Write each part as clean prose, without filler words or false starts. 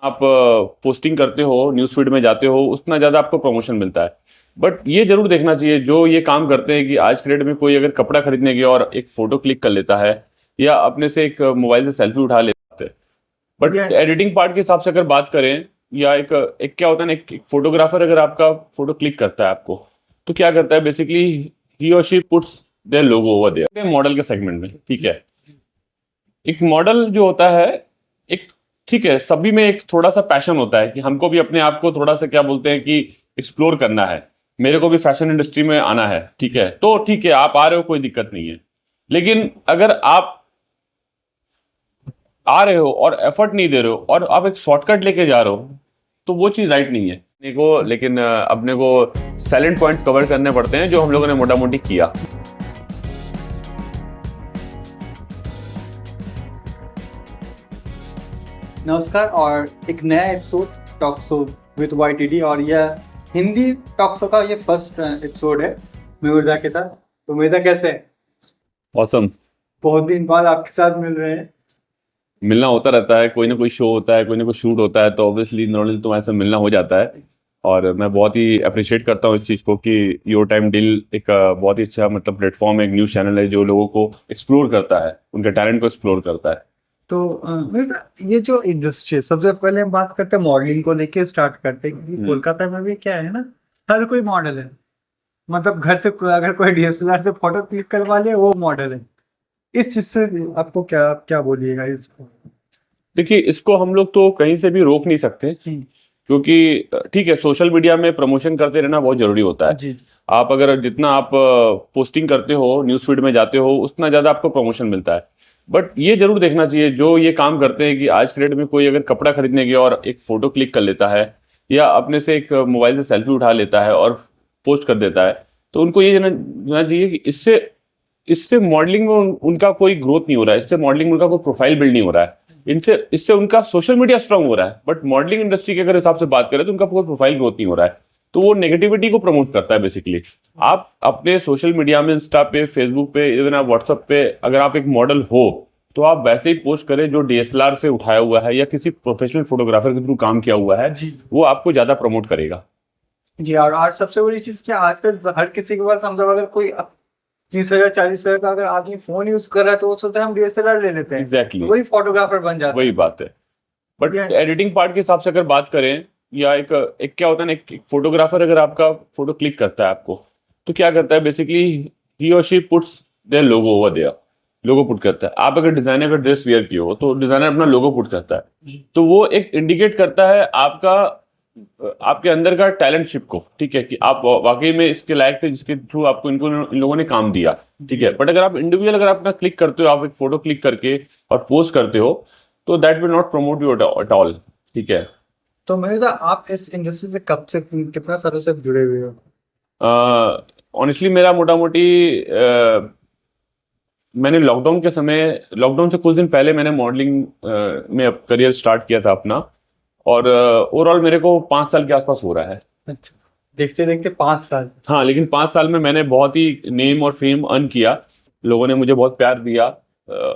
आप पोस्टिंग करते हो, न्यूज़ फीड में जाते हो, उतना ज़्यादा आपको प्रमोशन मिलता है। बट ये ज़रूर देखना चाहिए, जो ये काम करते हैं कि आज के डेट में कोई अगर कपड़ा खरीदने गया और एक फ़ोटो क्लिक कर लेता है या अपने से एक मोबाइल से सेल्फी उठा लेते हैं। बट ये एडिटिंग पार्ट के हिसाब से अगर बात करें या एक एक क्या होता है ना, एक फोटोग्राफर अगर आपका फ़ोटो क्लिक करता है आपको, तो क्या करता है बेसिकली, ही और she puts their logo over there model के सेगमेंट में, ठीक है। एक मॉडल जो होता है, एक ठीक है, सभी में एक थोड़ा सा पैशन होता है कि हमको भी अपने आप को थोड़ा सा क्या बोलते हैं कि एक्सप्लोर करना है। मेरे को भी फैशन इंडस्ट्री में आना है, ठीक है, तो ठीक है, आप आ रहे हो, कोई दिक्कत नहीं है। लेकिन अगर आप आ रहे हो और एफर्ट नहीं दे रहे हो और आप एक शॉर्टकट लेके जा रहे हो, तो वो चीज़ राइट नहीं है अपने को। लेकिन अपने को साइलेंट पॉइंट्स कवर करने पड़ते हैं, जो हम लोगों ने मोटा मोटी किया। नमस्कार और एक नया episode talk show with YTD और यह हिंदी टॉक शो का ये फर्स्ट एपिसोड है मिर्जा के साथ। तो मिर्जा कैसे हैं? ऑसम। बहुत दिन बाद आपके साथ मिल रहे हैं। मिलना होता रहता है, कोई ना कोई शो होता है, कोई ना कोई शूट होता है, तो ऑब्वियसली नॉर्मली तुम्हारे से मिलना हो जाता है। और मैं बहुत ही अप्रिशिएट करता हूँ इस चीज़ को कि योर टाइम डील एक बहुत ही अच्छा मतलब प्लेटफॉर्म है, एक न्यूज़ चैनल है जो लोगों को एक्सप्लोर करता है, उनके टैलेंट को एक्सप्लोर करता है। तो मिर्जा, ये जो इंडस्ट्री है, सबसे पहले हम बात करते हैं मॉडलिंग को लेके स्टार्ट करते हैं, क्योंकि कोलकाता में भी क्या है ना, हर कोई मॉडल है। मतलब घर से अगर कोई DSLR से फोटो क्लिक करवा ले वो मॉडल है। इस चीज से आपको क्या क्या बोलिएगा इसको? देखिए, इसको हम लोग तो कहीं से भी रोक नहीं सकते, क्योंकि ठीक है, सोशल मीडिया में प्रमोशन करते रहना बहुत जरूरी होता है। जी। आप अगर जितना आप पोस्टिंग करते हो, न्यूज़ फीड में जाते हो, उतना ज़्यादा आपको प्रमोशन मिलता है। बट ये जरूर देखना चाहिए, जो ये काम करते हैं कि आज के डेट में कोई अगर कपड़ा खरीदने गया और एक फ़ोटो क्लिक कर लेता है या अपने से एक मोबाइल से सेल्फी उठा लेता है और पोस्ट कर देता है, तो उनको ये जानना चाहिए कि इससे इससे मॉडलिंग में उनका कोई ग्रोथ नहीं हो रहा है, इससे मॉडलिंग में उनका कोई प्रोफाइल बिल्ड नहीं हो रहा है, इनसे इससे उनका सोशल मीडिया स्ट्रांग हो रहा है। बट मॉडलिंग इंडस्ट्री के अगर हिसाब से बात करें तो उनका कोई प्रोफाइल ग्रोथ नहीं हो रहा है, तो वो नेगेटिविटी को प्रमोट करता है बेसिकली। आप अपने सोशल मीडिया में, इंस्टा पे, फेसबुक पे, इवन आप व्हाट्सएप पे, अगर आप एक मॉडल हो तो आप वैसे ही पोस्ट करें जो DSLR से उठाया हुआ है या किसी प्रोफेशनल फोटोग्राफर के थ्रू काम किया हुआ है, वो आपको ज्यादा प्रमोट करेगा। जी। और सबसे बड़ी चीज क्या, आजकल हर किसी के पास, मतलब अगर कोई 30,000 40,000 का अगर आदमी फोन यूज कर रहा है तो वो सोचता है हम DSLR ले लेते हैं। एग्जैक्टली, वही फोटोग्राफर बन जाता है। वही बात है। बट एडिटिंग पार्ट के हिसाब से अगर बात करें या एक क्या होता है ना, एक फोटोग्राफर अगर आपका फोटो क्लिक करता है आपको, तो क्या करता है बेसिकली, ही और she puts their logo over there, logo put करता है। आप अगर डिजाइनर का ड्रेस वेयर किए हो तो डिजाइनर अपना लोगो पुट करता है, तो वो एक इंडिकेट करता है आपका, आपके अंदर का टैलेंटशिप को, ठीक है, कि आप वाकई में इसके लायक थे जिसके थ्रू आपको इन लोगों ने काम दिया, ठीक है। बट अगर आप इंडिविजुअल अगर अपना क्लिक करते हो, आप एक फोटो क्लिक करके और पोस्ट करते हो, तो that will not promote you at all, ठीक है। तो मेरे आप इस इंडस्ट्री से कब से, कितना सालों से जुड़े हुए हो? ऑनेस्टली मेरा मोटा मोटी मैंने लॉकडाउन के समय, लॉकडाउन से कुछ दिन पहले मैंने मॉडलिंग में करियर स्टार्ट किया था अपना, और ओवरऑल मेरे को 5 साल के आसपास हो रहा है। अच्छा, देखते देखते 5 साल। हाँ, लेकिन 5 साल में मैंने बहुत ही नेम और फेम अर्न किया। लोगों ने मुझे बहुत प्यार दिया,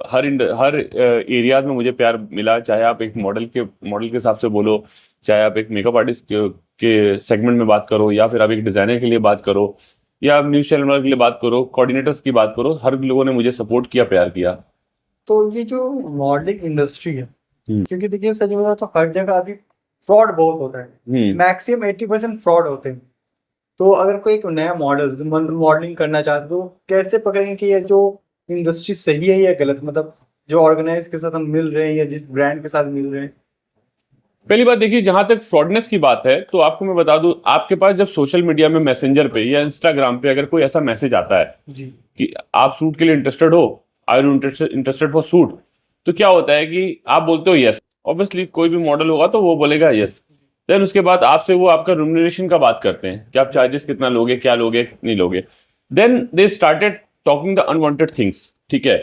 हर एरिया में मुझे प्यार मिला। चाहे आप एक मॉडल के हिसाब से बोलो, चाहे आप एक मेकअप आर्टिस्ट के सेगमेंट में बात करो, या फिर आप एक डिजाइनर के लिए बात करो, या आप न्यूज चैनल के लिए बात करो, कोऑर्डिनेटर्स की बात करो, हर लोगों ने मुझे सपोर्ट किया, प्यार किया। तो ये जो मॉडलिंग इंडस्ट्री है, क्योंकि देखिए सच में तो हर जगह अभी फ्रॉड बहुत होता है। मैक्सिमम 80% फ्रॉड होते हैं। तो अगर कोई एक नया मॉडलिंग करना चाहता है तो कैसे पकड़ेंगे कि ये जो इंडस्ट्री सही है या गलत? मतलब जो ऑर्गेनाइज के साथ हम मिल रहे हैं या जिस ब्रांड के साथ मिल रहे हैं। पहली बात देखिए, जहां तक फ्रॉडनेस की बात है, तो आपको मैं बता दूं, आपके पास जब सोशल मीडिया में, मैसेंजर पे या इंस्टाग्राम पे अगर कोई ऐसा मैसेज आता है जी, कि आप शूट के लिए इंटरेस्टेड हो, are you interested for shoot, तो क्या होता है कि आप बोलते हो यस। ऑब्वियसली कोई भी मॉडल होगा तो वो बोलेगा यस। देन उसके बाद आपसे वो आपका रेम्यूनरेशन का बात करते हैं कि आप चार्जेस कितना लोगे, क्या लोगे, नहीं लोगे। Then they started talking the unwanted things, ठीक है,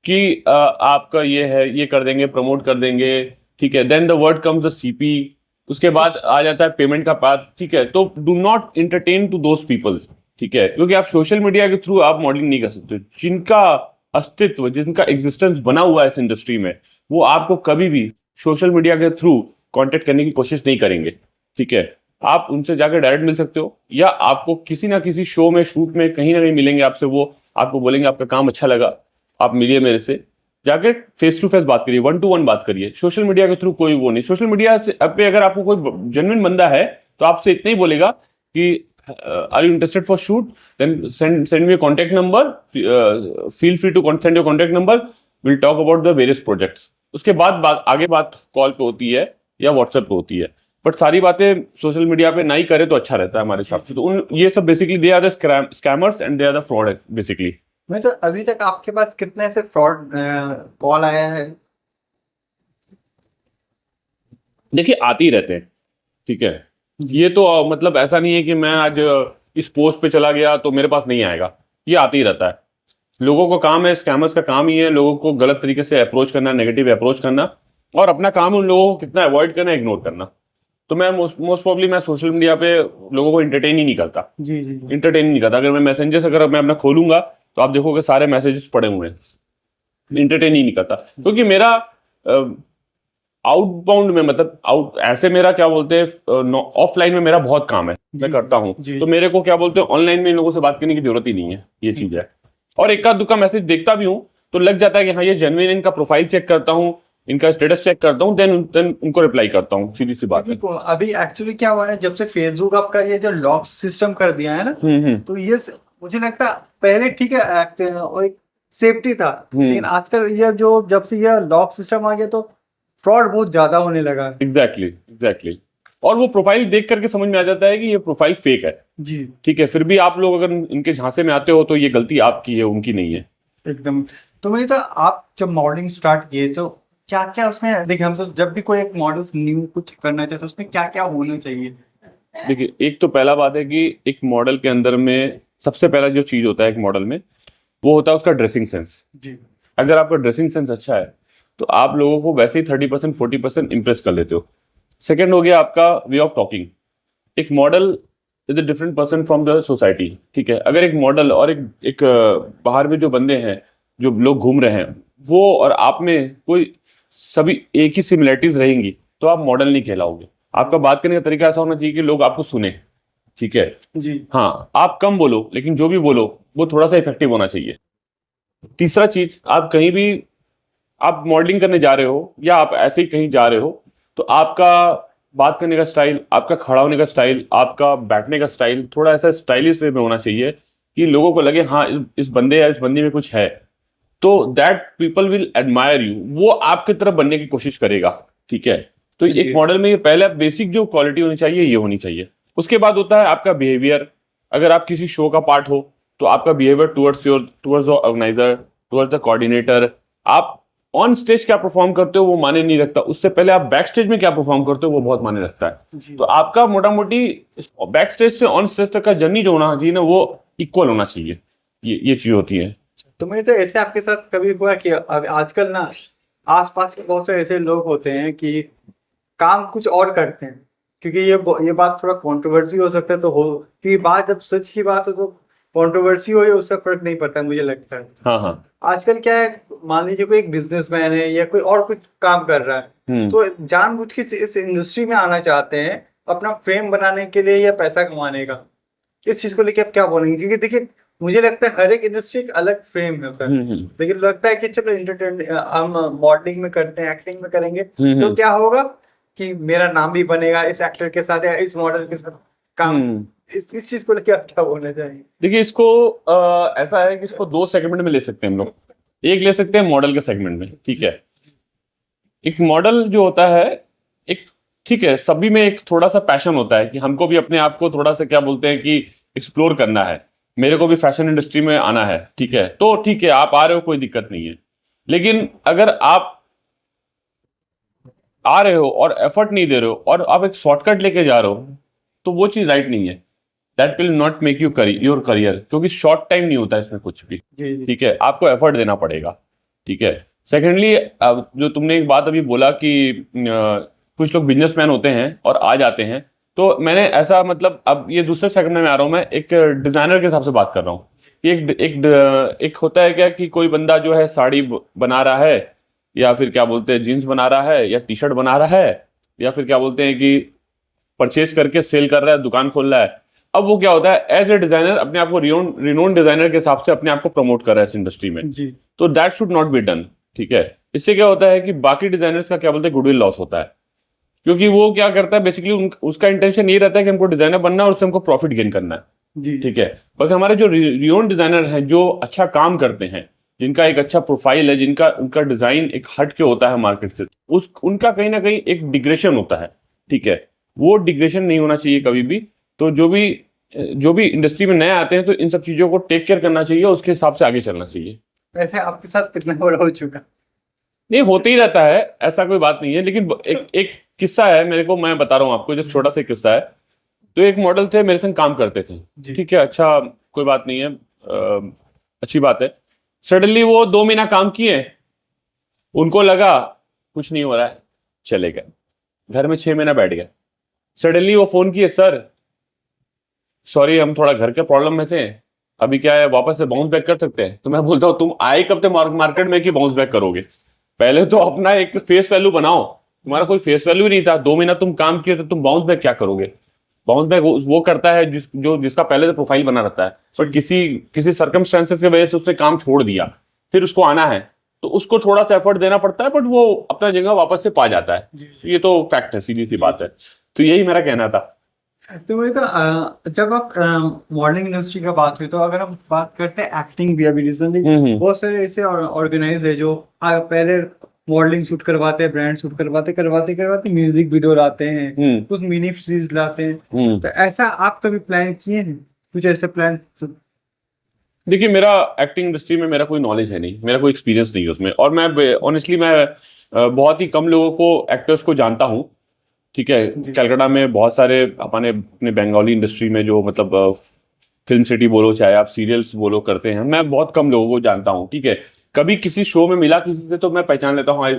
कि आपका ये है, ये कर देंगे, प्रमोट कर देंगे, ठीक है। Then the word comes the CP, उसके बाद आ जाता है पेमेंट का पाथ, ठीक है। तो do not entertain to those peoples, ठीक है, क्योंकि आप सोशल मीडिया के थ्रू आप मॉडलिंग नहीं कर सकते। जिनका अस्तित्व, जिनका एग्जिस्टेंस बना हुआ है इस इंडस्ट्री में, वो आपको कभी भी सोशल मीडिया के थ्रू कांटेक्ट करने की कोशिश नहीं करेंगे, ठीक है। आप उनसे जाकर डायरेक्ट मिल सकते हो, या आपको किसी ना किसी शो में, शूट में कहीं ना कहीं मिलेंगे आपसे, वो आपको बोलेंगे आपका काम अच्छा लगा, आप मिलिए मेरे से, जाके फेस टू फेस बात करिए, 1-to-1 बात करिए। सोशल मीडिया के थ्रू कोई वो नहीं। सोशल मीडिया से पे अगर आपको कोई जेन्युइन बंदा है तो आपसे इतना ही बोलेगा कि are you interested for shoot, then send me contact number, feel free to send your contact number, will talk about the various projects. उसके बाद आगे बात कॉल पे होती है या व्हाट्सएप पे होती है, बट सारी बातें सोशल मीडिया पे नहीं करे तो अच्छा रहता है हमारे हिसाब से। तो ये सब basically they are the scammers and they are the fraud basically. मैं तो अभी तक आपके पास कितने ऐसे फ्रॉड कॉल आया है? देखिए आते ही रहते हैं, ठीक है। ये तो मतलब ऐसा नहीं है कि मैं आज इस पोस्ट पे चला गया तो मेरे पास नहीं आएगा, ये आते ही रहता है। लोगों का काम है, स्कैमर्स का काम ही है लोगों को गलत तरीके से अप्रोच करना, नेगेटिव अप्रोच करना, और अपना काम उन लोगों को कितना अवॉइड करना, इग्नोर करना। तो मैं मोस्ट प्रॉब्ली मैं सोशल मीडिया पे लोगों को इंटरटेन ही नहीं करता। जी जी जी। इंटरटेन नहीं करता। अगर मैं मैसेंजर्स अगर मैं अपना खोलूंगा तो आप देखोगे सारे मैसेजेस पड़े हुए हैं, इंटरटेन ही नहीं करता। क्योंकि मेरा आउटबाउंड में, मतलब आउट ऐसे मेरा क्या बोलते हैं, ऑफलाइन में मेरा बहुत काम है, मैं करता हूँ, तो मेरे को क्या बोलते हैं ऑनलाइन में इन लोगों से बात करने की जरूरत ही नहीं है, ये चीज है। और इक्का दुक्का मैसेज देखता भी हूँ तो लग जाता है कि हाँ ये जेन्युइन, इनका प्रोफाइल चेक करता हूँ, इनका स्टेटस चेक करता हूँ, देन उनको रिप्लाई करता हूँ, सीधी सी बात है। अभी एक्चुअली क्या हुआ है, जब से फेसबुक आपका ये जो लॉक सिस्टम कर दिया है ना, तो ये मुझे लगता है पहले ठीक है एक सेफ्टी था, लेकिन आजकल ये जो जब से ये लॉक सिस्टम आ गया तो फ्रॉड बहुत ज्यादा होने लगा है। एग्जैक्टली। और वो प्रोफाइल देख करके समझ में आ जाता है कि ये प्रोफाइल फेक है जी, ठीक है। फिर भी आप लोग अगर इनके झांसे में आते हो तो ये गलती आपकी है, उनकी नहीं है एकदम। तो मैं तो आप जब मॉडलिंग स्टार्ट किए तो क्या क्या उसमें, देखिए हम सब जब भी कोई एक मॉडल न्यू कुछ करना चाहते हैं उसमें क्या क्या होना चाहिए? देखिए एक तो पहला बात है कि एक मॉडल के अंदर में सबसे पहला जो चीज होता है एक मॉडल में, वो होता है उसका ड्रेसिंग सेंस जी। अगर आपका ड्रेसिंग सेंस अच्छा है तो आप लोगों को वैसे ही 30% 40% इंप्रेस कर लेते हो। सेकेंड हो गया आपका वे ऑफ टॉकिंग। एक model is a different person from the society, ठीक है। अगर एक मॉडल और एक बाहर में जो बंदे हैं, जो लोग घूम रहे हैं, वो और आप में कोई सभी एक ही सिमिलरिटीज रहेंगी तो आप मॉडल नहीं कहलाओगे। आपका बात करने का तरीका ऐसा होना चाहिए कि लोग आपको सुने, ठीक है जी। हाँ, आप कम बोलो लेकिन जो भी बोलो वो थोड़ा सा इफेक्टिव होना चाहिए। तीसरा चीज, आप कहीं भी आप मॉडलिंग करने जा रहे हो या आप ऐसे ही कहीं जा रहे हो तो आपका बात करने का स्टाइल, आपका खड़ा होने का स्टाइल, आपका बैठने का स्टाइल थोड़ा ऐसा स्टाइलिश वे में होना चाहिए कि लोगों को लगे हाँ इस बंदे या इस बंदी में कुछ है, तो that people will admire you, वो आपकी तरफ बनने की कोशिश करेगा, ठीक है। तो एक मॉडल में ये पहले बेसिक जो क्वालिटी होनी चाहिए ये होनी चाहिए। उसके बाद होता है आपका बिहेवियर। अगर आप किसी शो का पार्ट हो तो आपका behaviour towards the organiser, towards the coordinator, आप ऑन स्टेज क्या परफॉर्म करते हो वो माने नहीं रखता, उससे पहले आप बैक स्टेज में क्या परफॉर्म करते हो वो बहुत माने रखता है। तो आपका मोटा मोटी बैक स्टेज से ऑन स्टेज तक का जर्नी जो होना चाहिए ना वो इक्वल होना चाहिए, ये चीज होती है। तो मेरे तो ऐसे आपके साथ कभी हुआ कि अब आजकल ना आसपास के बहुत से ऐसे लोग होते हैं कि काम कुछ और करते हैं, क्योंकि ये बात थोड़ा कंट्रोवर्सी हो सकता है, तो हो क्योंकि बात जब सच की बात हो तो कंट्रोवर्सी हो या उससे फर्क नहीं पड़ता मुझे लगता है। हाँ। आजकल क्या है, मान लीजिए कोई एक बिजनेसमैन है या कोई और कुछ काम कर रहा है तो जानबूझ के इस इंडस्ट्री में आना चाहते हैं अपना फ्रेम बनाने के लिए या पैसा कमाने का। इस चीज को लेकर आप क्या बोलेंगे? क्योंकि देखिए मुझे लगता है हर एक इंडस्ट्री एक अलग फ्रेम होता है, लेकिन लगता है कि चलो एंटरटेन हम मॉडलिंग में करते हैं, एक्टिंग में करेंगे तो क्या होगा कि मेरा नाम भी बनेगा इस एक्टर के साथ या इस मॉडल के साथ काम। इस चीज को लेकर आप क्या बोलना चाहेंगे? देखिए इसको ऐसा है कि इसको दो सेगमेंट में ले सकते हैं हम लोग। एक ले सकते हैं मॉडल के सेगमेंट में, ठीक है। एक मॉडल जो होता है एक, ठीक है, सभी में एक थोड़ा सा पैशन होता है कि हमको भी अपने आप को थोड़ा सा क्या बोलते हैं कि एक्सप्लोर करना है, मेरे को भी फैशन इंडस्ट्री में आना है, ठीक है। तो ठीक है आप आ रहे हो, कोई दिक्कत नहीं है। लेकिन अगर आप आ रहे हो और एफर्ट नहीं दे रहे हो और आप एक शॉर्टकट लेके जा रहे हो तो वो चीज राइट नहीं है। That will not make you your career, क्योंकि शॉर्ट टाइम नहीं होता इसमें कुछ भी, ठीक है। आपको एफर्ट देना पड़ेगा, ठीक है। सेकेंडली जो तुमने एक बात अभी बोला कि कुछ लोग बिजनेसमैन होते हैं और आ जाते हैं, तो मैंने ऐसा मतलब अब ये दूसरे सेगमेंट में आ रहा हूँ, मैं एक डिजाइनर के हिसाब से बात कर रहा हूँ। एक होता है क्या कि कोई बंदा जो है साड़ी बना रहा है या फिर क्या बोलते हैं जीन्स बना रहा है या टी शर्ट बना रहा है, या फिर क्या बोलते हैं कि परचेज करके सेल कर रहा है, दुकान खोल रहा है। अब वो क्या होता है, एज ए डिजाइनर अपने आप को रिनोन डिजाइनर के हिसाब से अपने आप को प्रमोट कर रहा है इस इंडस्ट्री में जी। तो that should not be done. ठीक है, इससे क्या होता है कि बाकी डिजाइनर्स का क्या बोलते हैं गुडविल लॉस होता है, क्योंकि वो क्या करता है बेसिकली उसका इंटेंशन ये रहता है कि हमको डिजाइनर बनना है और उससे हमको प्रॉफिट गेन करना है। जी। ठीक है, बल्कि हमारे जो रिनोन डिजाइनर हैं जो अच्छा काम करते हैं, जिनका एक अच्छा प्रोफाइल है, जिनका उनका डिजाइन एक हट के होता है मार्केट से, उनका कहीं ना कहीं एक डिग्रेशन होता है। ठीक है, वो डिग्रेशन नहीं होना चाहिए कभी भी। तो जो भी इंडस्ट्री में नए आते हैं तो इन सब चीजों को टेक केयर करना चाहिए, उसके हिसाब से आगे चलना चाहिए। वैसे आपके साथ कितना बड़ा हो चुका? नहीं, होते ही रहता है, ऐसा कोई बात नहीं है, लेकिन एक किस्सा है मेरे को, मैं बता रहा हूँ आपको, जो छोटा सा किस्सा है। तो एक मॉडल थे मेरे संग काम करते थे, ठीक है, अच्छा कोई बात नहीं है, अच्छी बात है। सडनली वो 2 महीना काम किए, उनको लगा कुछ नहीं हो रहा है, चले गए घर में, 6 महीना बैठ गए। सडनली वो फोन किए, सर सॉरी हम थोड़ा घर के प्रॉब्लम में थे, अभी क्या है वापस से बाउंस बैक कर सकते हैं? तो मैं बोलता हूँ तुम आए कब तक मार्केट में कि बाउंस बैक करोगे? पहले तो अपना एक फेस वैल्यू बनाओ। तुम्हारा कोई फेस वैल्यू नहीं था, 2 महीना तुम काम किए तो तुम बाउंस बैक क्या करोगे? बाउंस बैक वो करता है जिसका पहले से प्रोफाइल बना रहता है, पर किसी सर्कमस्टेंसेस की वजह से उसने काम छोड़ दिया, फिर उसको आना है तो उसको थोड़ा सा एफर्ट देना पड़ता है, बट वो अपना जगह वापस से पा जाता है। ये तो फैक्ट है, सीधी सी बात है। तो यही मेरा कहना था। तो वही तो जब आप मॉडलिंग इंडस्ट्री का बात हुई, तो अगर हम बात करते हैं एक्टिंग भी, अभी रिसेंटली बहुत सारे ऐसे ऑर्गेनाइज है जो पहले मॉडलिंग शूट करवाते हैं, ब्रांड शूट करवाते म्यूजिक वीडियो लाते हैं, कुछ मिनी सीरीज लाते हैं। तो ऐसा आप कभी प्लान किए हैं कुछ ऐसे प्लान? देखिए, मेरा एक्टिंग इंडस्ट्री में मेरा कोई नॉलेज है नहीं, मेरा कोई एक्सपीरियंस नहीं है उसमें, और मैं ऑनेस्टली मैं बहुत ही कम लोगों को, एक्टर्स को जानता हूँ। ठीक है, कलकत्ता में बहुत सारे अपने बंगाली इंडस्ट्री में जो मतलब फिल्म सिटी बोलो, चाहे आप सीरियल्स बोलो, करते हैं, मैं बहुत कम लोगों को जानता हूँ। ठीक है, कभी किसी शो में मिला किसी से तो मैं पहचान लेता हूँ,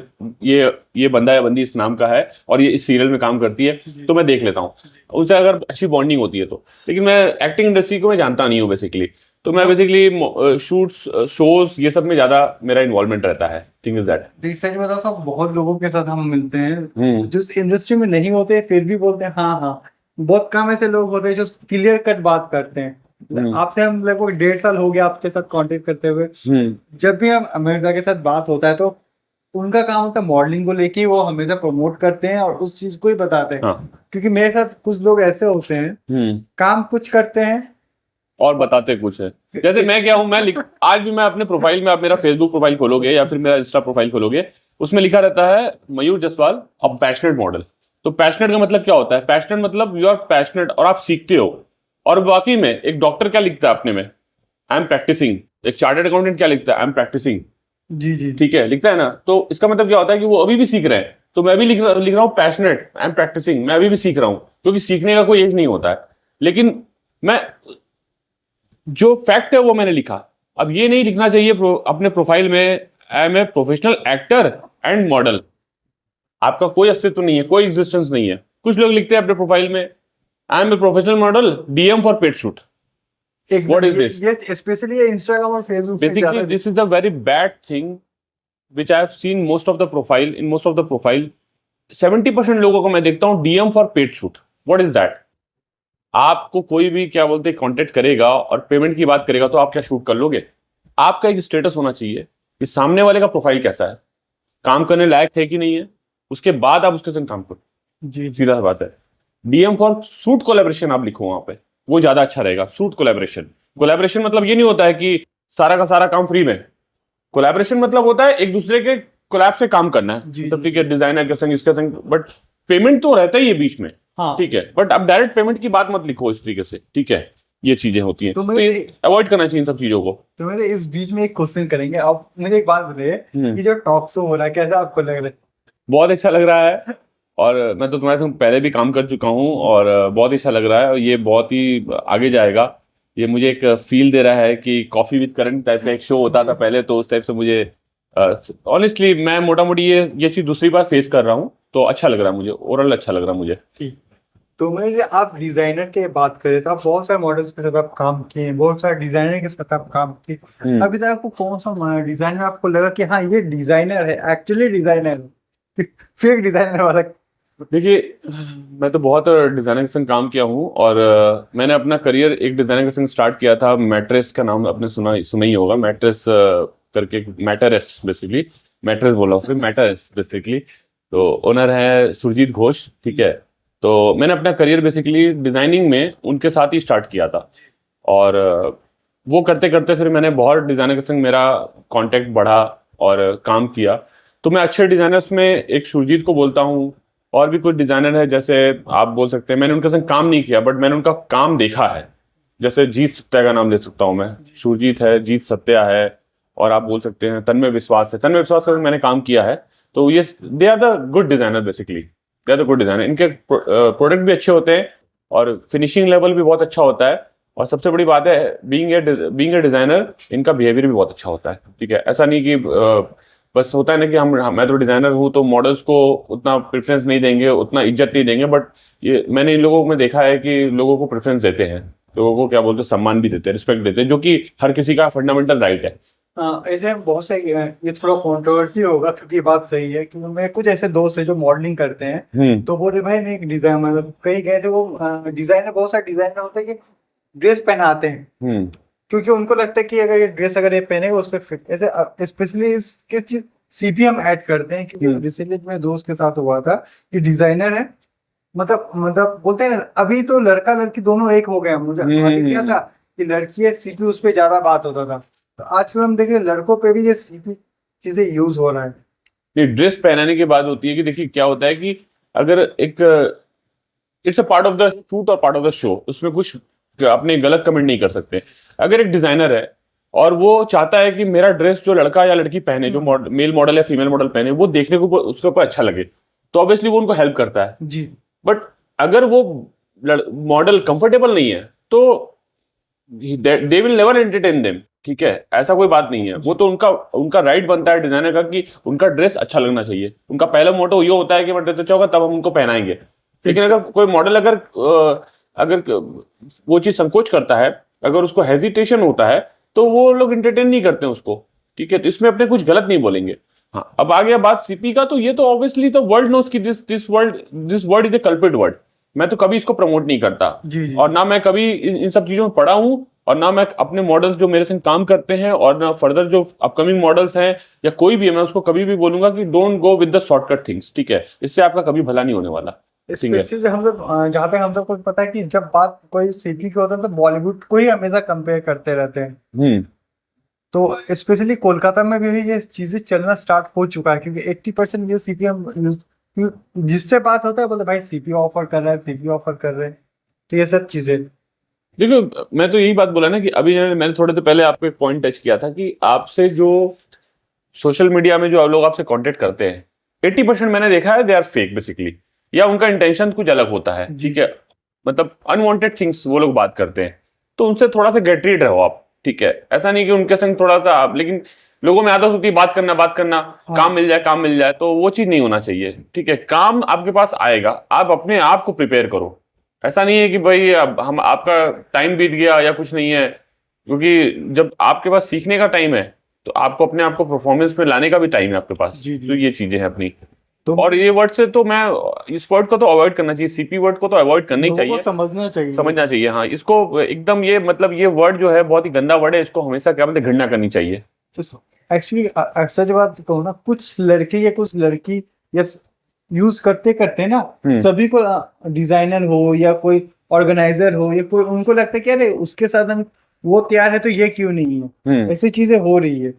ये बंदा या बंदी इस नाम का है और ये इस सीरियल में काम करती है, तो मैं देख लेता हूँ उससे अगर अच्छी बॉन्डिंग होती है तो। लेकिन मैं एक्टिंग इंडस्ट्री को मैं जानता नहीं हूँ बेसिकली। तो मैं बेसिकली शूट्स, शोज, ये सब में ज्यादा मेरा इन्वॉल्वमेंट रहता है। थिंग इज दैट, सच बताओ तो बहुत लोगों के साथ हम मिलते हैं जो इंडस्ट्री में नहीं होते, फिर भी बोलते हैं हाँ हाँ। बहुत कम ऐसे लोग होते हैं जो क्लियर कट बात करते हैं। आपसे हम लगभग 1.5 साल हो गया आपके साथ कांटेक्ट करते हुए। जब भी हम अमेरिका के साथ बात होता है तो उनका काम होता है मॉडलिंग को लेके, वो हमेशा प्रमोट करते हैं और उस चीज को ही बताते हैं। क्योंकि मेरे साथ कुछ लोग ऐसे होते हैं काम कुछ करते हैं और बताते कुछ है। जैसे मैं क्या हूं, आज भी मैं अपने प्रोफाइल में, आप मेरा फेसबुक प्रोफाइल खोलोगे या फिर मेरा इंस्टा प्रोफाइल खोलोगे, उसमें लिखा रहता है मयूर जसवाल अ पैशनेट मॉडल। तो पैशनेट का मतलब क्या होता है? पैशनेट मतलब यू आर पैशनेट और आप सीखते हो। और वाकई में एक डॉक्टर क्या लिखता है अपने में? I am practising. एक चार्टर्ड अकाउंटेंट क्या लिखता है? I am practising. जी। ठीक है, लिखता है ना। तो इसका मतलब क्या होता है कि वो अभी भी सीख रहे हैं। तो मैं भी लिख रहा हूँ पैशनेट, आई एम प्रैक्टिसिंग, मैं अभी भी सीख रहा हूँ, क्योंकि सीखने का कोई एज नहीं होता है। लेकिन मैं जो फैक्ट है वो मैंने लिखा। अब ये नहीं लिखना चाहिए अपने प्रोफाइल में I am a professional actor and model. आपका कोई अस्तित्व नहीं है, कोई एग्जिस्टेंस नहीं है। कुछ लोग लिखते हैं अपने प्रोफाइल में I am a professional model, DM for paid shoot. What is this? Especially Instagram और Facebook पे Basically, this is a very bad thing which I have seen most of the profile, in most of the profile 70% लोगों को मैं देखता हूँ DM for paid shoot. What is that? आपको कोई भी क्या बोलते हैं कॉन्टेक्ट करेगा और पेमेंट की बात करेगा तो आप क्या शूट कर लोगे? आपका एक स्टेटस होना चाहिए कि सामने वाले का प्रोफाइल कैसा है, काम करने लायक है कि नहीं है, उसके बाद आप उसके संग काम करो। जी, सीधा बात है। डीएम फॉर शूट कोलैबोरेशन आप लिखो वहां पे, वो ज्यादा अच्छा रहेगा। शूट कोलैबोरेशन मतलब ये नहीं होता है कि सारा का सारा काम फ्री में। कोलैबोरेशन मतलब होता है एक दूसरे के कोलैब से काम करना है, मतलब ठीक है, डिजाइनर के संग, इसके संग, बट पेमेंट तो रहता ही है बीच में। हाँ। ठीक है, बट अब डायरेक्ट पेमेंट की बात मत लिखो इस तरीके से। ठीक है, ये चीजें होती हैं, तो अवॉइड करना चाहिए इन सब चीजों को। तो मेरे इस बीच में एक क्वेश्चन करेंगे। आप मुझे एक बात बताइए कि जो टॉक शो हो रहा है कैसा आपको लग रहा है? बहुत अच्छा लग रहा है, और मैं तो तुम्हारे संग पहले भी काम कर चुका हूँ और बहुत अच्छा लग रहा है, और ये बहुत ही आगे जाएगा। ये मुझे एक फील दे रहा है कि कॉफी विद करण टाइप का एक शो होता था पहले, तो उस टाइप से मुझे ऑनेस्टली मैं मोटा मोटी ये चीज दूसरी बार फेस कर रहा हूँ, तो अच्छा लग रहा है मुझे, ओवरऑल अच्छा लग रहा है मुझे। ठीक, तो मैं आप डिजाइनर के बात करें तो आप बहुत सारे मॉडल्स के साथ आप काम किए, बहुत सारे डिजाइनर के साथ आप काम किए। अभी तक आपको कौन सा डिजाइनर आपको लगा कि हाँ ये डिजाइनर है, एक्चुअली डिजाइनर, फेक डिजाइनर वाला देखिए, मैं तो बहुत डिज़ाइनर के संग काम किया हूँ और मैंने अपना करियर एक डिज़ाइनर के संग स्टार्ट किया था। मैट्रेस का नाम आपने सुना ही होगा। मैट्रेस करके मैटरेस बेसिकली, मैट्रेस बोला उसने, मैटरेस बेसिकली। तो ओनर है सुरजीत घोष, ठीक है। तो मैंने अपना करियर बेसिकली डिज़ाइनिंग में उनके साथ ही स्टार्ट किया था और वो करते करते फिर मैंने बहुत डिज़ाइनर के संग मेरा कांटेक्ट बढ़ा और काम किया। तो मैं अच्छे डिज़ाइनर्स में एक सुरजीत को बोलता हूँ और भी कुछ डिज़ाइनर है, जैसे आप बोल सकते हैं। मैंने उनके संग काम नहीं किया बट मैंने उनका काम देखा है। जैसे जीत सत्या का नाम ले सकता हूँ मैं, सुरजीत है, जीत सत्या है, और आप बोल सकते हैं तन्मय विश्वास है। तन्मय विश्वास का भी मैंने काम किया है। तो ये they are the good designer basically, they are the good designer. इनके प्रोडक्ट भी अच्छे होते हैं और फिनिशिंग लेवल भी बहुत अच्छा होता है। और सबसे बड़ी बात है, बीइंग ए डिज़ाइनर, इनका बिहेवियर भी बहुत अच्छा होता है, ठीक है। ऐसा नहीं कि बस होता है ना कि मैं तो डिज़ाइनर हूँ तो मॉडल्स को उतना प्रेफरेंस नहीं देंगे, उतना इज्जत नहीं देंगे। बट ये मैंने इन लोगों में देखा है कि लोगों को प्रेफरेंस देते हैं, लोगों को क्या बोलते हैं, सम्मान भी देते हैं, रिस्पेक्ट देते हैं, जो कि हर किसी का फंडामेंटल राइट है। ऐसे बहुत से ये थोड़ा कंट्रोवर्सी होगा क्योंकि ये बात सही है कि मेरे कुछ ऐसे दोस्त हैं जो मॉडलिंग करते हैं, तो बोल रहे भाई मैं एक डिजाइन, मतलब कहीं गए थे वो डिजाइनर, बहुत सारे डिजाइनर होते हैं कि ड्रेस पहनाते हैं क्योंकि उनको लगता है कि अगर ये ड्रेस अगर ये पहनेगा उस पर फिट, ऐसे स्पेशली इसके चीज सीपीएम ऐड करते हैं। क्योंकि रिसेंटली मेरे दोस्त के साथ हुआ था कि डिजाइनर है, मतलब बोलते हैं ना, अभी तो लड़का लड़की दोनों एक हो गए। मुझे अभी क्या था कि लड़की है सीपी, उस पर ज्यादा बात होता था, तो आजकल हम देख रहे हैं लड़कों पे भी ये सीपी चीजें यूज हो रहा है। ये ड्रेस पहनाने की बात होती है कि देखिए क्या होता है कि अगर एक it's a part of the shoot और पार्ट ऑफ द शो, उसमें कुछ अपने गलत कमेंट नहीं कर सकते। अगर एक डिजाइनर है और वो चाहता है कि मेरा ड्रेस जो लड़का या लड़की पहने, जो मेल मॉडल या फीमेल मॉडल पहने, वो देखने को उसके ऊपर अच्छा लगे, तो ऑब्वियसली वो उनको हेल्प करता है जी। बट अगर वो मॉडल कंफर्टेबल नहीं है तो they will never entertain them, ठीक है। ऐसा कोई बात नहीं है, वो तो उनका उनका राइट बनता है डिजाइनर का कि उनका ड्रेस अच्छा लगना चाहिए। उनका पहला मोटो ये होता है कि ड्रेस अच्छा होगा तब हम उनको पहनाएंगे। लेकिन अगर कोई मॉडल अगर वो चीज संकोच करता है, अगर उसको हेजिटेशन होता है, तो वो लोग एंटरटेन नहीं करते हैं उसको, ठीक है। तो इसमें अपने कुछ गलत नहीं बोलेंगे। हाँ, अब आ गया बात सीपी का, तो ये तो ऑब्वियसली तो वर्ल्ड नोस कि this word is a culprit word. मैं तो कभी इसको प्रमोट नहीं करता जी। और ना मैं कभी इन सब चीजों में पढ़ा हूं, और ना मैं अपने मॉडल्स जो मेरे संग काम करते हैं और ना फर्दर जो अपकमिंग मॉडल्स हैं या कोई भी है, मैं उसको कभी भी बोलूंगा कि don't go with the shortcut things, ठीक है। इससे आपका कभी भला नहीं होने वाला। स्पेशली हम सब जहाँ तक हम सबको पता है कि जब बात कोई सीपी की होता है तो बॉलीवुड को ही हमेशा कंपेयर करते रहते हैं। तो स्पेशली कोलकाता में भी ये चीजें चलना स्टार्ट हो चुका है क्योंकि 80% ये सीपीएम जिससे बात होता है बोलते भाई सीपी ऑफर कर रहा है, सीपी ऑफर कर रहे हैं, तो ये सब चीजें। देखो, मैं तो यही बात बोला ना कि अभी मैंने थोड़े देर पहले आपको एक पॉइंट टच किया था कि आपसे जो सोशल मीडिया में जो लोग आपसे कांटेक्ट करते हैं, 80% मैंने देखा है दे आर फेक बेसिकली, या उनका इंटेंशन कुछ अलग होता है, ठीक है। मतलब अनवांटेड थिंग्स वो लोग बात करते हैं, तो उनसे थोड़ा सा गेट रीड रहो आप, ठीक है। ऐसा नहीं कि उनके संग थोड़ा सा आप, लेकिन लोगों में आदत होती है बात करना, काम मिल जाए, तो वो चीज नहीं होना चाहिए, ठीक है। काम आपके पास आएगा, आप अपने आप को प्रिपेयर करो। ऐसा नहीं है कि भाई अब हम आपका टाइम बीत गया या कुछ नहीं है, क्योंकि जब आपके पास सीखने का टाइम है तो आपको अपने आप को परफॉर्मेंस में लाने का भी टाइम है आपके पास। तो ये चीजें हैं अपनी। तो और ये वर्ड से तो मैं इस वर्ड को तो अवॉइड करना चाहिए, सीपी वर्ड को तो अवॉइड करना ही चाहिए, समझना चाहिए। हाँ, इसको एकदम ये मतलब ये वर्ड जो है बहुत ही गंदा वर्ड है, इसको हमेशा क्या बोलते घृणा करनी चाहिए। एक्चुअली सच बात कहूँ ना, कुछ लड़के या कुछ लड़की या यूज करते ना, सभी को डिजाइनर हो या कोई ऑर्गेनाइजर हो या कोई, उनको लगता है कि अरे उसके साथ हम वो तैयार है तो ये क्यों नहीं है। ऐसी चीजें हो रही है।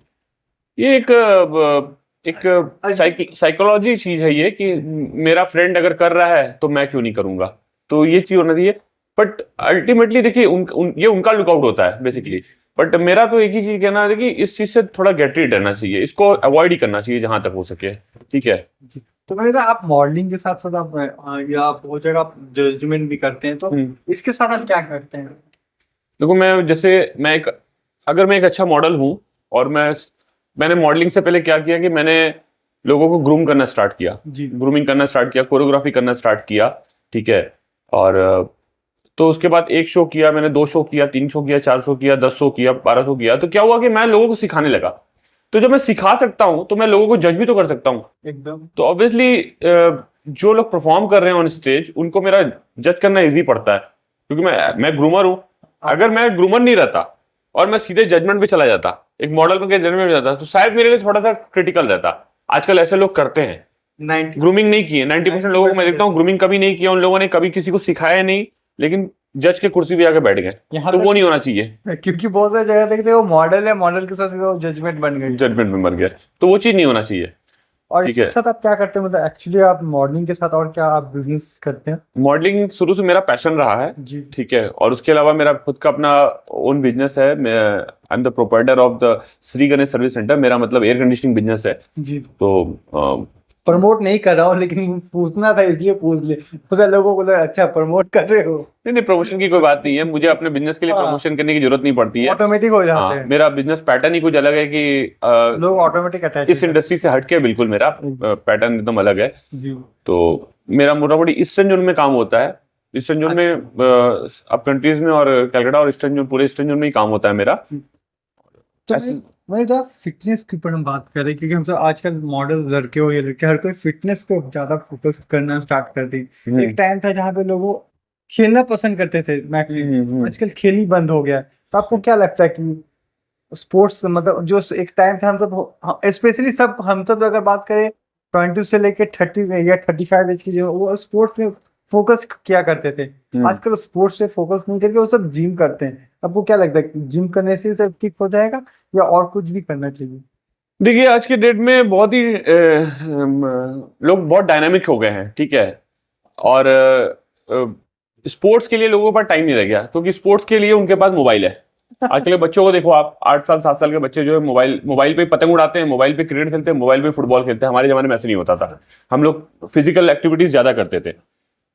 ये एक साइकोलॉजी चीज है ये कि मेरा फ्रेंड अगर कर रहा है तो मैं क्यों नहीं करूंगा, तो ये चीज होना चाहिए। बट अल्टीमेटली देखिए ये उनका लुकआउट होता है बेसिकली। बट मेरा तो एक ही चीज कहना है कि इस चीज से थोड़ा गेट रीड रहना चाहिए, इसको अवॉइड ही करना चाहिए जहां तक हो सके, ठीक है। तो मैंने कहा आप मॉडलिंग के साथ साथ आप या आप बहुत जगह आप जजमेंट भी करते हैं, तो इसके साथ आप क्या करते हैं? देखो, अगर मैं एक अच्छा मॉडल हूँ और मैंने मॉडलिंग से पहले क्या किया कि मैंने लोगों को ग्रूम करना स्टार्ट किया, ग्रूमिंग करना स्टार्ट किया, कोरियोग्राफी करना स्टार्ट किया, ठीक है। और तो उसके बाद 1 शो किया मैंने, 2 शो किया, 3 शो किया, 4 शो किया, 10 शो किया, 12 शो किया। तो क्या हुआ कि मैं लोगों को सिखाने लगा। तो जब मैं सिखा सकता हूं तो मैं लोगों को जज भी तो कर सकता हूं एकदम। तो ऑब्वियसली जो लोग परफॉर्म कर रहे हैं ऑन स्टेज उनको मेरा जज करना इजी पड़ता है, क्योंकि मैं ग्रूमर हूं। अगर मैं ग्रूमर नहीं रहता और मैं सीधे जजमेंट पे चला जाता, एक मॉडल में जजमेंट में जाता, तो शायद मेरे लिए थोड़ा सा क्रिटिकल रहता। आजकल ऐसे लोग करते हैं, 90 ग्रूमिंग नहीं किए। 90% लोगों को मैं देखता हूँ ग्रूमिंग कभी नहीं किया, उन लोगों ने कभी किसी को सिखाया नहीं, लेकिन जज के कुर्सी पे जाके बैठ गए। तो वो नहीं होना चाहिए, क्योंकि बहुत सारी जगह देखते हैं वो मॉडल है, मॉडल के साथ वो जजमेंट बन गई, जजमेंट में बन गया। तो वो चीज नहीं होना चाहिए। और इसके साथ आप क्या करते हैं, मतलब एक्चुअली आप मॉडलिंग के साथ और क्या आप बिजनेस करते हैं? मॉडलिंग शुरू से मेरा पैशन रहा है जी। ठीक है, और उसके अलावा मेरा खुद का अपना ओन बिजनेस है। मैं I am the proprietor of the Shri Ganesh service centre. मेरा मतलब एयर कंडीशनिंग बिजनेस है जी। तो प्रमोट नहीं कर रहा हूँ, लेकिन पूछना था इसलिए पूछ ले, उसे लोगों को लगा अच्छा प्रमोट कर रहे हो। नहीं, प्रमोशन की कोई बात नहीं है, मुझे अपने बिजनेस के लिए प्रमोशन करने की जरूरत नहीं पड़ती है, ऑटोमेटिक हो जाते हैं। मेरा बिजनेस पैटर्न ही कुछ अलग है कि लोग ऑटोमेटिक अटैच इस इंडस्ट्री से हटके बिल्कुल मेरा पैटर्न एकदम अलग है। जी। तो मेरा मोटामोटी ईस्टर्न जोन में काम होता है। ईस्टर्न जोन में अब कंट्रीज में और कलकत्ता और ईस्टर्न जोन, पूरे ईस्टर्न जोन में ही काम होता है मेरा। तो मैं तो फिटनेस के ऊपर हम बात कर रहे हैं, क्योंकि हम सब आजकल मॉडल्स, लड़के हो या लड़के, हर कोई फिटनेस पे ज्यादा फोकस करना स्टार्ट कर दी। एक टाइम था जहाँ पे लोग खेलना पसंद करते थे मैक्सिमम, आजकल खेल ही बंद हो गया। तो आपको क्या लगता है कि स्पोर्ट्स, मतलब जो एक टाइम था, हम सब स्पेशली सब, हम सब अगर बात करें 20 से लेके 30 या 35 एज की, जो वो स्पोर्ट्स में फोकस किया करते थे, आजकल स्पोर्ट्स पे फोकस नहीं करके वो सब जिम करते हैं। आपको क्या लगता है कि जिम करने से सब ठीक हो जाएगा या और कुछ भी करना चाहिए? देखिए, आज के डेट में बहुत ही लोग बहुत डायनामिक हो गए हैं, ठीक है, और स्पोर्ट्स के लिए लोगों के पास टाइम नहीं रह गया, क्योंकि स्पोर्ट्स के लिए उनके पास मोबाइल है। आजकल के बच्चों को देखो आप, 8 साल 7 साल के बच्चे जो है मोबाइल पे पतंग उड़ाते हैं, मोबाइल पे क्रिकेट खेलते हैं, मोबाइल पे फुटबॉल खेलते हैं। हमारे जमाने में ऐसे नहीं होता था, हम लोग फिजिकल एक्टिविटीज ज्यादा करते थे,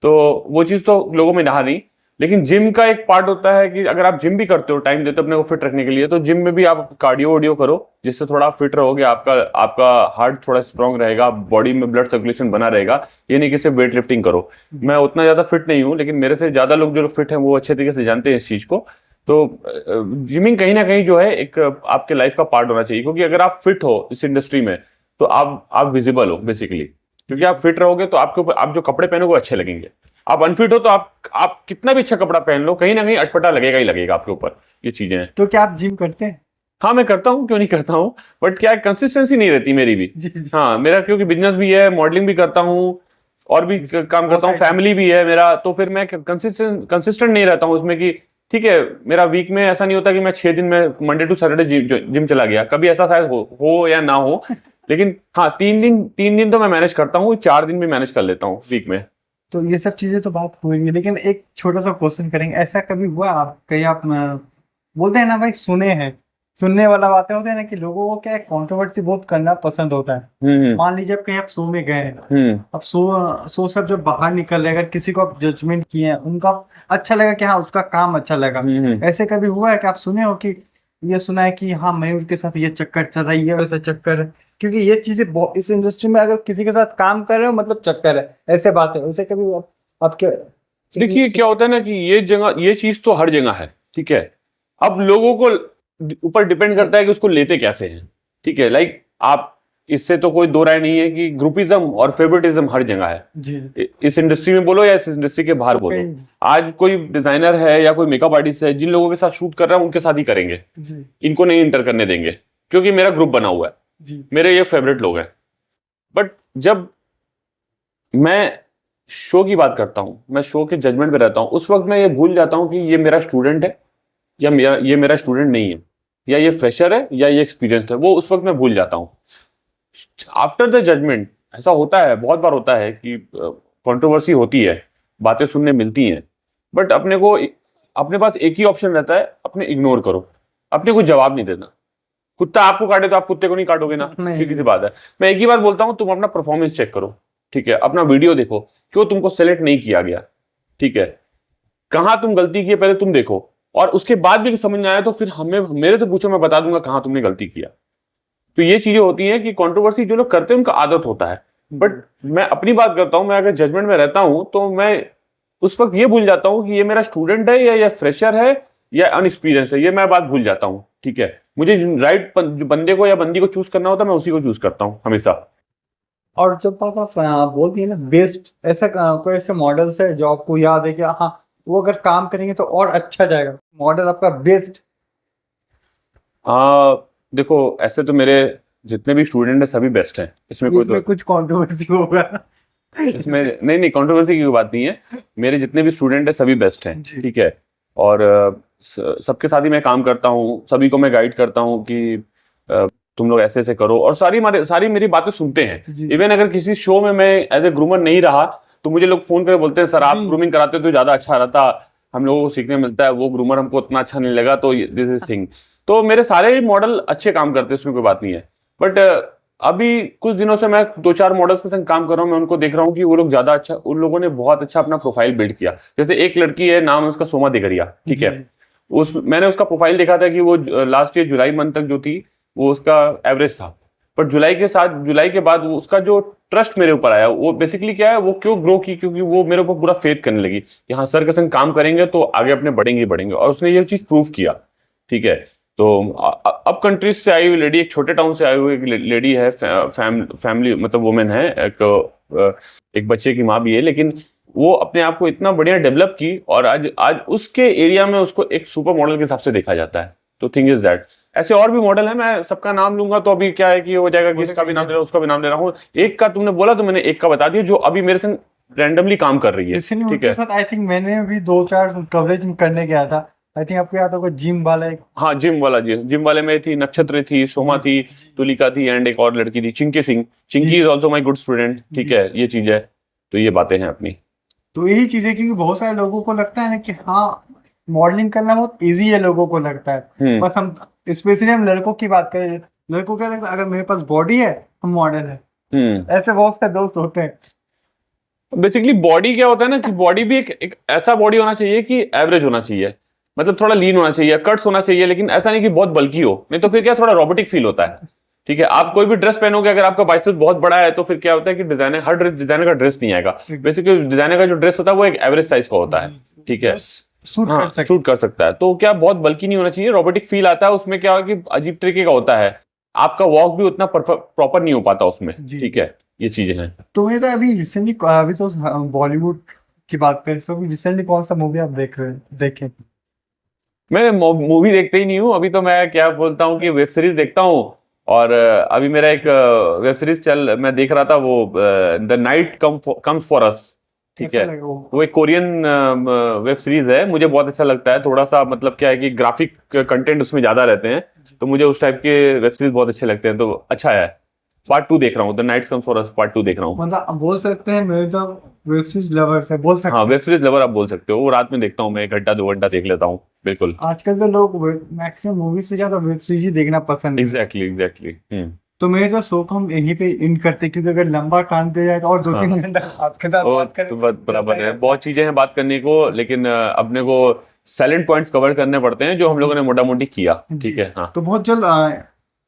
तो वो चीज तो लोगों में रहा नहीं। लेकिन जिम का एक पार्ट होता है कि अगर आप जिम भी करते हो, टाइम देते हो अपने को फिट रखने के लिए, तो जिम में भी आप कार्डियो वार्डियो करो, जिससे थोड़ा फिट रहोगे, आपका हार्ट थोड़ा स्ट्रांग रहेगा, बॉडी में ब्लड सर्कुलेशन बना रहेगा। ये नहीं कि सिर्फ वेट लिफ्टिंग करो। मैं उतना ज्यादा फिट नहीं हूँ, लेकिन मेरे से ज्यादा लोग जो फिट हैं वो अच्छे तरीके से जानते हैं इस चीज को। तो जिमिंग कहीं ना कहीं जो है एक आपके लाइफ का पार्ट होना चाहिए, क्योंकि अगर आप फिट हो इस इंडस्ट्री में तो आप विजिबल हो बेसिकली, क्योंकि आप फिट रहोगे तो आपके ऊपर, आप जो कपड़े पहनोगे वो अच्छे लगेंगे। आप अनफिट हो तो आप कितना भी अच्छा कपड़ा पहन लो, कहीं ना कहीं अटपटा लगेगा ही लगेगा आपके ऊपर। ये चीजें हैं। तो क्या आप जिम करते हैं? हाँ, मैं करता हूँ, क्यों नहीं करता हूँ, बट क्या कंसिस्टेंसी नहीं रहती मेरी भी। जी। हाँ, मेरा क्योंकि बिजनेस भी है, मॉडलिंग भी करता हूँ और भी काम करता हूँ, फैमिली भी है मेरा, तो फिर मैं कंसिस्टेंट नहीं रहता हूँ उसमें कि ठीक है, मेरा वीक में ऐसा नहीं होता कि मैं 6 दिन में मंडे टू सैटरडे जिम चला गया। कभी ऐसा शायद हो या ना हो, लेकिन हाँ 3 दिन तो मैं मैनेज करता हूँ, 4 दिन भी मैनेज कर लेता हूँ वीक में। तो ये सब चीजें तो बात हुई, लेकिन एक छोटा सा क्वेश्चन करेंगे, ऐसा कभी हुआ आप कहीं आप बोलते हैं ना भाई, सुने हैं, सुनने वाला बातें होते हैं ना, कि लोगों को क्या है, कंट्रोवर्सी बहुत करना पसंद होता है। मान लीजिए आप कहीं आप शो में गए हैं, अब शो सब जब बाहर निकल रहे, अगर किसी को आप जजमेंट किए हैं, उनका अच्छा लगा कि हाँ उसका काम अच्छा लगा, ऐसे कभी हुआ है कि आप सुने हो कि ये सुना है कि हाँ मयूर के साथ ये चक्कर चल रहा है, ये वैसा चक्कर है? क्योंकि ये चीजें इस इंडस्ट्री में अगर किसी के साथ काम कर रहे हो मतलब चक्कर है, ऐसे बात है। वैसे कभी आपके देखिए क्या होता है ना कि ये चीज तो हर जगह है, ठीक है। अब लोगों को ऊपर डिपेंड करता है कि उसको लेते कैसे हैं, ठीक है। लाइक आप, इससे तो कोई दो राय नहीं है कि ग्रुपिज्म और फेवरेटिज्म हर जगह है जी। इस इंडस्ट्री में बोलो या इस इंडस्ट्री के बाहर बोलो। आज कोई डिजाइनर है या कोई मेकअप आर्टिस्ट है, जिन लोगों के साथ शूट कर रहा है उनके साथ ही करेंगे जी। इनको नहीं इंटर करने देंगे, क्योंकि मेरा ग्रुप बना हुआ है जी। मेरे ये फेवरेट लोग हैं। बट जब मैं शो की बात करता हूं, मैं शो के जजमेंट पे रहता हूं, उस वक्त मैं ये भूल जाता हूं कि ये मेरा स्टूडेंट है या ये मेरा स्टूडेंट नहीं है, या ये फ्रेशर है या ये एक्सपीरियंस है, वो उस वक्त मैं भूल जाता हूं। आफ्टर द जजमेंट ऐसा होता है, बहुत बार होता है कि कंट्रोवर्सी होती है, बातें सुनने मिलती हैं, बट अपने पास एक ही ऑप्शन रहता है, अपने इग्नोर करो, अपने को जवाब नहीं देना। कुत्ता आपको काटे तो आप कुत्ते को नहीं काटोगे ना, सीधी सी बात है। मैं एक ही बात बोलता हूं, तुम अपना परफॉर्मेंस चेक करो, ठीक है, अपना वीडियो देखो, क्यों तुमको सेलेक्ट नहीं किया गया, ठीक है, कहां तुम गलती की पहले तुम देखो, और उसके बाद भी समझ में आया तो फिर मेरे से पूछो, मैं बता दूंगा कहां तुमने गलती किया। तो ये चीजें होती हैं कि कंट्रोवर्सी जो लोग करते हैं उनका आदत होता है। बट मैं अपनी बात करता हूं, मैं अगर जजमेंट में रहता हूं तो मैं उस वक्त ये भूल जाता हूं कि ये मेरा स्टूडेंट है या ये फ्रेशर है या अनएक्सपीरियंस है, ये मैं बात भूल जाता हूं, ठीक है। मुझे राइट बंदे को या बंदी को चूज करना होता है, मैं उसी को चूज करता हूं हमेशा। और जब बात आप बोलती है ना बेस्ट, ऐसा कोई ऐसे मॉडल्स है जो आपको याद है कि हाँ वो अगर काम करेंगे तो और अच्छा जाएगा, मॉडल आपका बेस्ट? देखो ऐसे तो मेरे जितने भी स्टूडेंट हैं सभी बेस्ट हैं, इसमें कोई इसमें कुछ कंट्रोवर्सी होगा? इसमें नहीं कंट्रोवर्सी की कोई बात नहीं है। मेरे जितने भी स्टूडेंट हैं सभी बेस्ट हैं, ठीक है। और सबके साथ ही मैं काम करता हूँ, सभी को मैं गाइड करता हूँ कि तुम लोग ऐसे ऐसे करो, और सारी मेरी बातें सुनते हैं। इवन अगर किसी शो में मैं एज ए ग्रूमर नहीं रहा तो मुझे लोग फोन करके बोलते हैं सर आप ग्रूमिंग कराते तो ज्यादा अच्छा रहता, हम लोगों को सीखने मिलता है, वो ग्रूमर हमको उतना अच्छा नहीं लगा, तो दिस इज थिंग। तो मेरे सारे मॉडल अच्छे काम करते हैं, उसमें कोई बात नहीं है। बट अभी कुछ दिनों से मैं 2-4 मॉडल्स के संग काम कर रहा हूँ, मैं उनको देख रहा हूँ कि वो लोग ज्यादा अच्छा, उन लोगों ने बहुत अच्छा अपना प्रोफाइल बिल्ड किया। जैसे एक लड़की है, नाम है उसका सोमा देगरिया, ठीक है। मैंने उसका प्रोफाइल देखा था कि वो लास्ट ईयर जुलाई मंथ तक जो थी वो उसका एवरेज था, बट जुलाई के बाद वो उसका जो ट्रस्ट मेरे ऊपर आया, वो बेसिकली क्या है, वो क्यों ग्रो की, क्योंकि वो मेरे ऊपर पूरा फेथ करने लगी कि हाँ सर के संग काम करेंगे तो आगे अपने बढ़ेंगे, और उसने ये चीज प्रूव किया, ठीक है। तो अब कंट्रीज से आई हुई लेडी, एक छोटे टाउन से आई हुई एक लेडी है, फैमिली मतलब वुमेन है, एक बच्चे की माँ भी है, लेकिन वो अपने आप को इतना बढ़िया डेवलप की, और आज उसके एरिया में उसको एक सुपर मॉडल के हिसाब से देखा जाता है। तो थिंग इज दैट ऐसे और भी मॉडल है, मैं सबका नाम लूंगा तो अभी क्या है कि हो जाएगा कि इसका भी नाम ले रहा हूँ, उसका भी नाम ले रहा हूँ। एक का तुमने बोला तो मैंने एक का बता दिया जो अभी मेरे संग रैंडमली काम कर रही है, ठीक है। आई थिंक मैंने भी 2-4 कवरेज करने गया था, आई थिंक आपको याद होगा जिम वाला एक। हाँ जिम वाला जी, जिम वाले में थी नक्षत्र थी, सोमा थी, तुलिका थी, एंड एक और लड़की थी Chinki Singh. Chinki is also my good student, ठीक है। ये चीज है, तो ये बातें हैं अपनी। तो यही चीज है, क्योंकि बहुत सारे लोगों को लगता है ना कि हाँ मॉडलिंग करना बहुत इजी है, लोगों को लगता है। बस हम स्पेशली हम लड़कों की बात करें, लड़कों क्या लगता है अगर मेरे पास बॉडी है तो मॉडल है। ऐसे बहुत सारे दोस्त होते हैं। बेसिकली बॉडी क्या होता है ना कि बॉडी भी एक ऐसा बॉडी होना चाहिए कि एवरेज होना चाहिए, मतलब थोड़ा लीन होना चाहिए, कट्स होना चाहिए, लेकिन ऐसा नहीं कि बहुत बल्की हो, नहीं तो फिर क्या थोड़ा रोबोटिक फील होता है, ठीक है। आप कोई भी ड्रेस पहनोगे, अगर आपका बाइसेप्स बहुत बड़ा है तो फिर क्या होता है कि डिजाइनर हर डिजाइनर का ड्रेस नहीं आएगा। बेसिकली डिजाइनर का जो ड्रेस होता है वो एक एवरेज साइज का होता है, ठीक है, शूट कर सकता है। तो क्या बहुत बल्की नहीं होना चाहिए, रोबोटिक फील आता है उसमें। क्या कि अजीब तरीके का होता है, आपका वॉक भी उतना प्रॉपर नहीं हो पाता उसमें, ठीक है। ये चीजें हैं। तो ये तो अभी रिसेंटली, अभी तो बॉलीवुड की बात करें तो अभी रिसेंटली कौन सा मूवी आप देखे? मैं मूवी देखते ही नहीं हूँ अभी, तो मैं क्या बोलता हूँ कि वेब सीरीज देखता हूँ। और अभी मेरा एक वेब सीरीज मैं देख रहा था, वो the night comes for us, ठीक है। वो एक कोरियन वेब सीरीज है, मुझे बहुत अच्छा लगता है। थोड़ा सा मतलब क्या है कि ग्राफिक कंटेंट उसमें ज्यादा रहते हैं, तो मुझे उस टाइप के वेब सीरीज बहुत अच्छे लगते हैं, तो अच्छा है। पार्ट 2 देख रहा हूँ, the night comes for us part 2 देख रहा हूँ। मतलब बोल सकते हैं मेरे तो वेब सीरीज लवर्स है, बोल सकते हैं। हाँ वेब सीरीज लवर आप बोल सकते हो, वो रात में देखता हूँ मैं, 1 घंटा 2 घंटा देख लेता हूँ, बिल्कुल। आजकल तो लोग मैक्सिमम मूवी से ज्यादा वेब सीरीज ही देखना पसंद है। एग्जैक्टली। तो मेरे तो शो को हम यहीं पे एंड करते, क्योंकि अगर लंबा टाइम दे जाए तो और 2-3 घंटा आपके साथ बात करें तो बराबर है, बहुत चीजें हैं बात करने को, लेकिन अपने को साइलेंट पॉइंट्स कवर करने पड़ते हैं जो हम लोगों ने मोटा मोटी किया, ठीक है। हाँ तो बहुत जल्द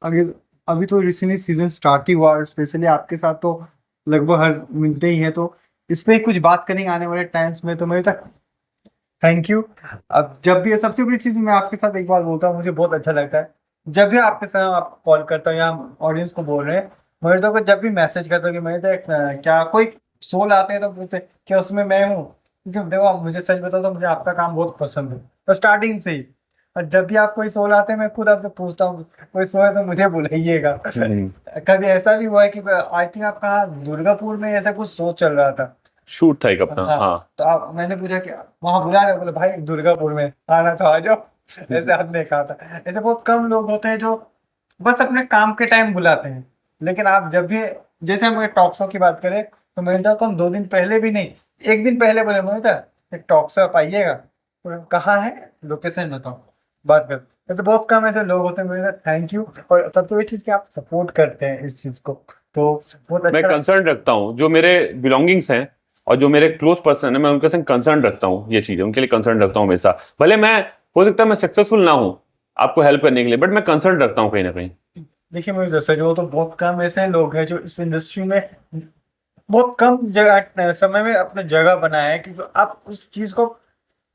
अगर अभी तो रिसेंटली सीजन स्टार्ट ही हुआ, स्पेशली आपके साथ तो लगभग हर मिलते ही है, तो इस पे कुछ बात करेंगे आने वाले टाइम्स में। तो मेरे तक थैंक यू। अब जब भी सबसे बड़ी चीज मैं आपके साथ एक बात बोलता हूँ, मुझे बहुत अच्छा लगता है जब भी आपके साथ आप कॉल करता हूँ या ऑडियंस को बोल रहे हैं, मेरे तो जब भी मैसेज करता हूँ कि मेरे तो क्या कोई सोल आते हैं तो पूछते क्या उसमें मैं हूँ, क्योंकि देखो मुझे सच बताओ तो मुझे आपका काम बहुत पसंद है, तो स्टार्टिंग से ही। और जब भी आप कोई सोल आते हैं मैं खुद आपसे पूछता हूँ कोई शो है तो मुझे बुलाइएगा। कभी ऐसा भी हुआ है कि आई थिंक आपका दुर्गापुर में ऐसा कुछ शो चल रहा था, शूट था एक अपना। हाँ तो मैंने पूछा कि वहां बुला रहे, बोले भाई दुर्गापुर में आना तो आ जाओ। ऐसे आपने कहा था। ऐसे बहुत कम लोग होते हैं जो बस अपने काम के टाइम बुलाते हैं, लेकिन आप जब भी, जैसे हम टॉक शो की बात करें तो मेरे को हम 2 दिन पहले भी नहीं, 1 दिन पहले बोले मोहिता एक टॉक शो आप आइएगा, कहाँ है लोकेशन बताओ, बात कर। ऐसे बहुत कम ऐसे लोग होते हैं मेरे साथ। Thank you. और सबसे बड़ी चीज कि आप सपोर्ट करते हैं इस चीज को, तो बहुत अच्छा। मैं कंसर्न रखता हूँ, जो मेरे बिलोंगिंग्स हैं और जो मेरे क्लोज पर्सन है, मैं उनके संग कंसर्न रखता हूँ, ये चीज उनके लिए कंसर्न रखता हूँ हमेशा। भले मैं हो सकता है मैं सक्सेसफुल ना हूँ आपको हेल्प करने के लिए, बट मैं कंसर्न रखता हूँ कहीं ना कहीं। देखिए मेरे जैसे जो तो बहुत कम ऐसे लोग हैं जो इस इंडस्ट्री में बहुत कम जगह समय में अपने जगह बनाए हैं, क्योंकि आप उस चीज को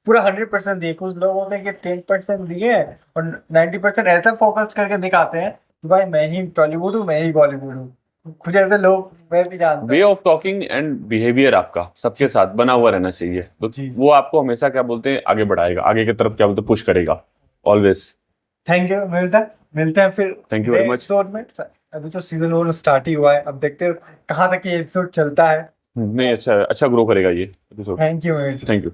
पूरा 100% दिए। कुछ लोग होते हैं कि 10% दिए और 90% ऐसा फोकस करके दिखाते हैं कि भाई मैं ही टॉलीवुड हूँ, मैं ही बॉलीवुड हूँ। कुछ ऐसे लोग मैं भी जानता way of talking and behaviour आपका सबके साथ बना हुआ रहना चाहिए, तो जी। वो आपको हमेशा क्या बोलते हैं आगे बढ़ाएगा, आगे की तरफ क्या बोलते हैं पुश करेगा ऑलवेज। थैंक यू, मिलते हैं फिर thank you very much. Episode में। अभी तो सीजन 1 स्टार्ट ही हुआ है, अब देखते हैं कहाँ तक ये एपिसोड चलता है। नहीं, अच्छा ग्रो करेगा ये episode. Thank you. Thank you.